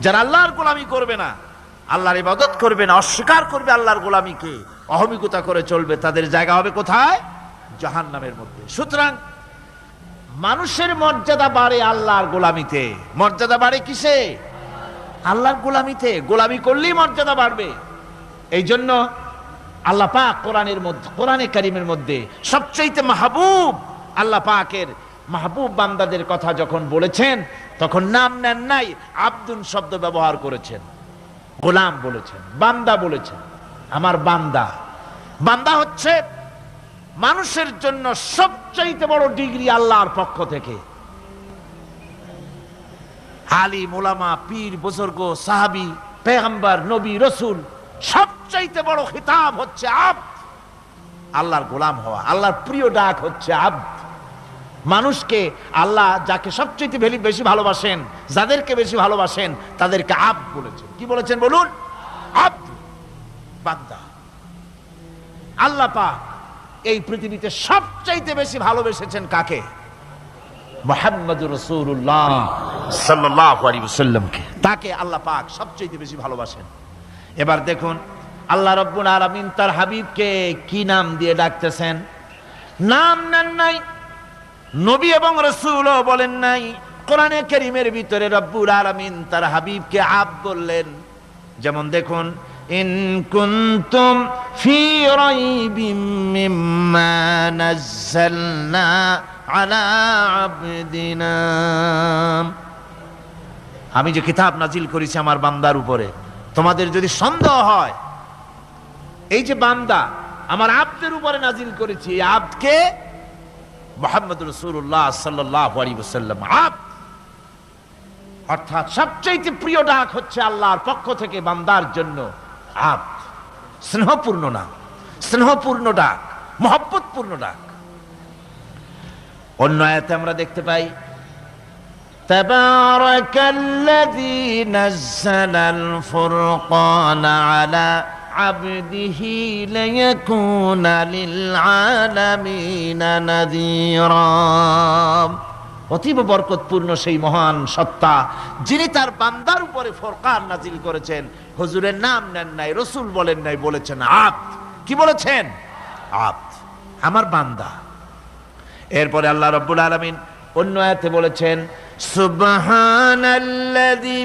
যারা আল্লাহর গোলামি করবে না, আল্লাহর ইবাদত করবে না, অস্বীকার করবে আল্লাহর গোলামিকে, অহমিকতা করে চলবে, তাদের জায়গা হবে কোথায়? জাহান্নামের মধ্যে। সুতরাং মানুষের মর্যাদা বাড়ে আল্লাহর গোলামিতে। মর্যাদা বাড়ে কিসে? আল্লাহর গোলামিতে। গোলামি করলেই মর্যাদা বাড়বে। এই জন্য আল্লাহ পাক কোরআনের মধ্যে, কোরআনে কারীমের মধ্যে সবচেয়ে মাহবুব, আল্লাহ পাকের মাহবুব বান্দাদের কথা যখন বলেছেন তখন নাম নেন নাই, আব্দুন শব্দ ব্যবহার করেছেন, গোলাম বলেছেন, বান্দা বলেছেন। আমার বান্দা। বান্দা হচ্ছে মানুষের জন্য সবচাইতে বড় ডিগ্রি আল্লাহর পক্ষ থেকে। আলিম, উলামা, পীর, বুজুর্গ, সাহাবী, পেগম্বর, নবী, রসুল, সবচাইতে বড় খিতাব হচ্ছে আব্দ। আল্লাহর গোলাম হওয়া, আল্লাহর প্রিয় ডাক হচ্ছে আব্দ। মানুষকে আল্লাহ যাকে সবচেয়ে বেশি ভালোবাসেন, যাদেরকে বেশি ভালোবাসেন, তাদেরকে আব্দ বলেছেন। কি বলেছেন বলুন? আব্দ, বান্দা। আল্লাহ পাক এই পৃথিবীতে সবচাইতে বেশি ভালোবেসেছেন কাকে? মুহাম্মদুর রাসূলুল্লাহ সাল্লাল্লাহু আলাইহি ওয়াসাল্লামকে। তাকে আল্লাহ পাক সবচাইতে বেশি ভালোবাসেন। এবার দেখুন আল্লাহ রাব্বুল আলামিন তার হাবিবকে কি নাম দিয়ে ডাকতেছেন? নাম নেন নাই, নবী এবং রাসূলও বলেন নাই। কোরআনে কারীমের ভিতরে রব্বুল আলামিন তার হাবিবকে আব্দ বললেন। যেমন দেখুন, ইন কুনতুম ফি রাইবিম মিম্মা নাযালনা আলা আবদিনা, আমি যে কিতাব নাজিল করেছি আমার বান্দার উপরে, তোমাদের যদি সন্দেহ হয়, এই যে বান্দা আমার আব্দের উপরে নাজিল করেছি, এই আব্দকে মুহাম্মদুর রাসূলুল্লাহ সাল্লাল্লাহু আলাইহি ওয়াসাল্লাম আব্দ। অর্থাৎ সবচেয়ে প্রিয় ডাক হচ্ছে আল্লাহর পক্ষ থেকে বান্দার জন্য আব্দ। স্নেহপূর্ণ নাম, স্নেহপূর্ণ ডাক, মহব্বতপূর্ণ ডাক। অন্য আয়াতে আমরা দেখতে পাই, তাবারাকাল্লাযী নাযালাল ফুরকানা আলা আবদিহি লিয়াকুনা লিল আলামিনা নাযীরা। অতীব বরকতপূর্ণ সেই মহান সত্তা যিনি তার বান্দার উপরে ফুরকান নাজিল করেছেন। হুজুরের নাম নেন নাই, রাসূল বলেন নাই, বলেছেন আব্দ। কি বলেছেন? আব্দ, আমার বান্দা। এরপরে আল্লাহ রাব্বুল আলামিন অন্য আয়াতে বলেছেন, সুবহানাল্লাযী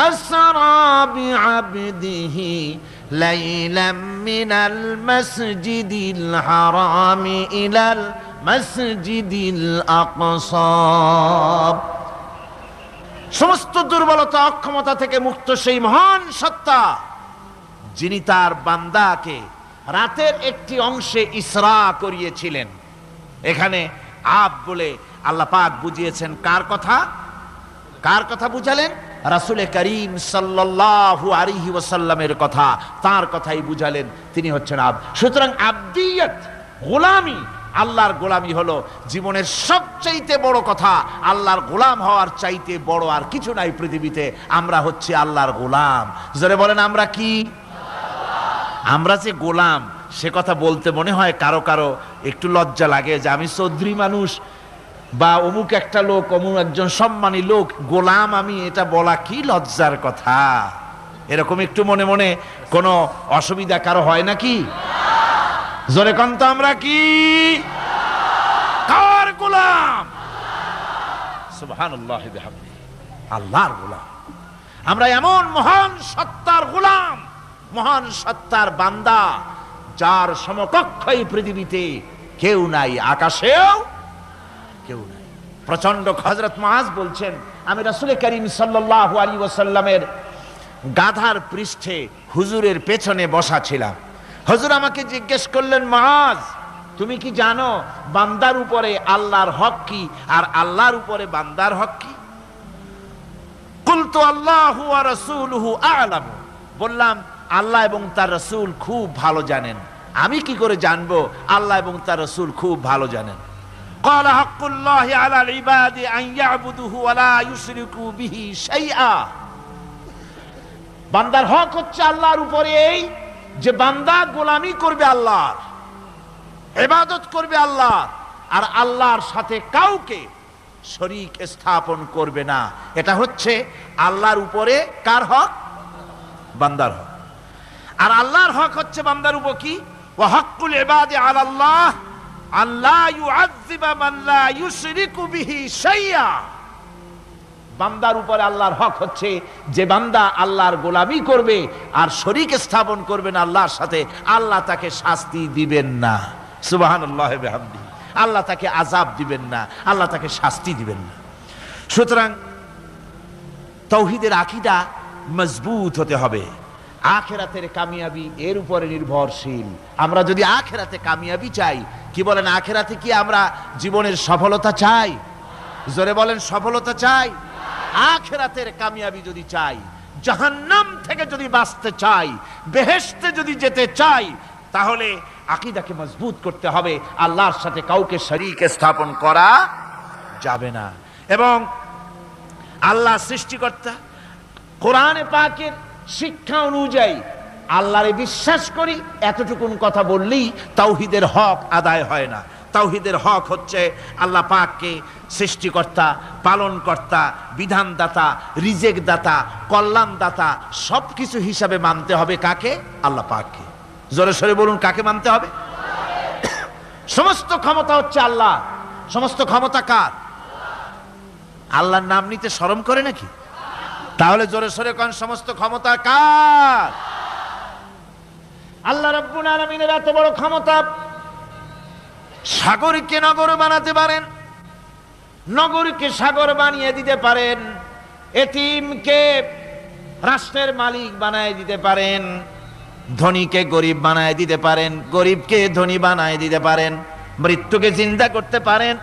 আসরা বিআবদিহি লাইলাম মিনাল মাসজিদিল হারামি ইলাল মাসজিদিল আকসা। সমস্ত দুর্বলতা, অক্ষমতা থেকে মুক্ত সেই মহান সত্তা যিনি তার বান্দাকে রাতের একটি অংশে ইসরা করিয়েছিলেন। এখানে আব বলে আল্লাহ পাক বুঝিয়েছেন কার কথা? কার কথা বুঝালেন? রাসূল করিম সাল্লাল্লাহু আলাইহি ওয়াসাল্লামের কথা, তার কথাই বুঝালেন। তিনি হচ্ছেন আব। সুতরাং আবদিয়ত, গোলামি, আল্লাহর গোলামি হলো জীবনের সবচাইতে বড় কথা। আল্লাহর গোলাম হওয়ার চাইতে বড় আর কিছু নাই পৃথিবীতে। আমরা হচ্ছে আল্লাহর গোলাম। জোরে বলেন আমরা কি? আমরা যে গোলাম, সে কথা বলতে মনে হয় কারো কারো একটু লজ্জা লাগে যে আমি চৌধুরী মানুষ বা অমুক একটা লোক, অমুক একজন সম্মানী লোক, গোলাম আমি, এটা বলা কি লজ্জার কথা। এরকম একটু মনে মনে কোনো অসুবিধা কারো হয় নাকি? জোরে কোন তো আমরা কি? কার গোলাম? সুবহানাল্লাহি বিহামদিহি, আল্লাহর গোলাম। আমরা এমন মহান সত্তার গোলাম, মহান সত্তার বান্দা, যার সমকক্ষ এই পৃথিবীতে কেউ নাই, আকাশেও কেউ নাই। প্রচন্ড হযরত মুআজ বলছেন, আমি রাসূল করিম সাল্লাল্লাহু আলাইহি ওয়াসাল্লামের গাধার পৃষ্ঠে হুজুরের পেছনে বসা ছিলাম। হুজুর আমাকে জিজ্ঞেস করলেন, মুআজ তুমি কি জানো বান্দার উপরে আল্লাহর হক কি আর আল্লাহর উপরে বান্দার হক কি? কুলতু আল্লাহু ওয়া রাসূলুহু আ'লাম। বললাম আল্লাহ এবং তার রাসূল খুব ভালো জানেন। আমি কি করে জানবো? আল্লাহ এবং তার রাসূল খুব ভালো জানেন। ক্বালা হাক্কুল্লাহি আলাল ইবাদি আন ইয়াবুদুহু ওয়া লা ইউশরিকু বিহি শাইআ। বান্দার হক হচ্ছে আল্লাহর উপরে এই যে বান্দা গোলামি করবে আল্লাহর, ইবাদত করবে আল্লাহর, আর আল্লাহর সাথে কাউকে শরীক স্থাপন করবে না। এটা হচ্ছে আল্লাহর উপরে কার হক? বান্দার হক। আর আল্লাহর হক হচ্ছে বান্দার উপর কি? ওয়া হাক্কুল ইবাদি আলাল্লাহ আল্লাহ ইউআযযিবা মান লা ইউশরিকু বিহি শাইআ। বান্দার উপরে আল্লাহর হক হচ্ছে যে বান্দা আল্লাহর গোলামি করবে আর শরীক স্থাপন করবে না আল্লাহর সাথে, আল্লাহ তাকে শাস্তি দিবেন না। সুবহানাল্লাহি ওয়া বিহামদিহি। আল্লাহ তাকে আযাব দিবেন না, আল্লাহ তাকে শাস্তি দিবেন না। সুতরাং তাওহীদের আকীদা মজবুত হতে হবে। আখিরাতের কামিয়াবি এর উপরে নির্ভরশীল। আমরা যদি আখিরাতে কামিয়াবি চাই, কি বলেন, আখিরাতে কি আমরা জীবনের সফলতা চাই? জোরে বলেন, সফলতা চাই? আখিরাতের কামিয়াবি যদি চাই, জাহান্নাম থেকে যদি বাঁচতে চাই, বেহেশতে যদি যেতে চাই, তাহলে আকীদাকে মজবুত করতে হবে। আল্লাহর সাথে কাউকে শরীক স্থাপন করা যাবে না। এবং আল্লাহ সৃষ্টিকর্তা, কোরআনে পাকের শিক্ষা অনুযায়ী আল্লাহরে বিশ্বাস করি এতটুকুন কথা বললেই তাওহীদের হক আদায় হয় না। তাওহীদের হক হচ্ছে আল্লাহ পাককে সৃষ্টিকর্তা, পালনকর্তা, বিধানদাতা, রিজেক দাতা, কল্যাণদাতা সবকিছু হিসাবে মানতে হবে। কাকে? আল্লাহ পাককে। জোরে সরে বলুন, কাকে মানতে হবে? সমস্ত ক্ষমতা হচ্ছে আল্লাহ। সমস্ত ক্ষমতা কার? আল্লাহর নাম নিতে শরম করে নাকি? তাহলে জোরে সরে কোন সমস্ত ক্ষমতা কার? আল্লাহ রাব্বুল আলামিনের এত বড় ক্ষমতা, সাগরকে নগর বানাতে পারেন, নগরকে সাগর বানিয়ে দিতে পারেন, এতিমকে রাষ্ট্রের মালিক বানায় দিতে পারেন, ধনীকে গরিব বানায় দিতে পারেন, গরিবকে ধনী বানায় দিতে পারেন, মৃত্যুকে জিন্দা করতে পারেন,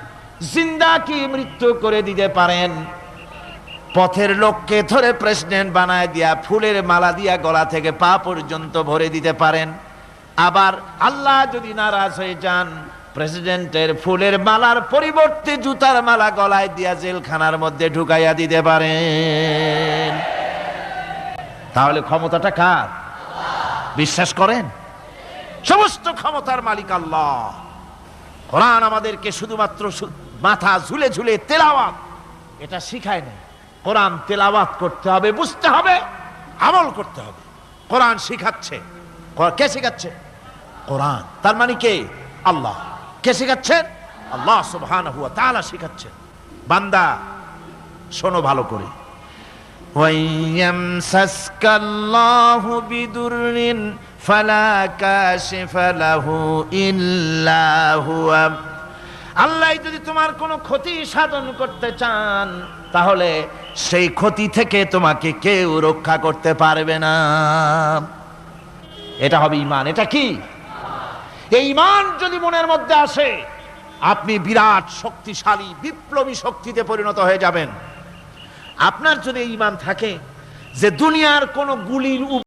জিন্দাকে মৃত্যু করে দিতে পারেন, পথের লোককে ধরে প্রেসিডেন্ট বানায় দিয়া ফুলের মালা দিয়া গলা থেকে পা পর্যন্ত ভরে দিতে পারেন। আবার আল্লাহ যদি নারাজ হয়ে যান, প্রেসিডেন্টের ফুলের মালার পরিবর্তে জুতার মালা গলায় দিয়া জেলখানার মধ্যে ঢুকাইয়া দিতে পারেন। তাহলে ক্ষমতাটা কার? বিশ্বাস করেন? সমস্ত ক্ষমতার মালিক আল্লাহ। কোরআন আমাদেরকে শুধুমাত্র মাথা ঝুলে ঝুলে তেলাওয়াত এটা শিখায় না। কোরআন তেলাওয়াত করতে হবে, বুঝতে হবে, আমল করতে হবে। কোরআন শিখাচ্ছে। কে শিখাচ্ছে? কোরআন। তার মানে কে? আল্লাহ। কে শিখাচ্ছেন? আল্লাহ সুবহানাহু ওয়া তাআলা শিখাচ্ছেন। বান্দা শোনো ভালো করে। ওয়াইয়ামসাসকাল্লাহু বিদুররিন ফালা কাশিফা লাহু ইল্লা হুয়া। আল্লাহ যদি তোমার কোনো ক্ষতি সাধন করতে চান, তাহলে সেই ক্ষতি থেকে তোমাকে কেউ রক্ষা করতে পারবে না। এটা হবে ঈমান। এটা কি? এই ঈমান যদি মনের মধ্যে আসে, আপনি বিরাট শক্তিশালী বিপ্লবী শক্তিতে পরিণত হয়ে যাবেন। আপনার যদি ঈমান থাকে যে দুনিয়ার কোন গুলির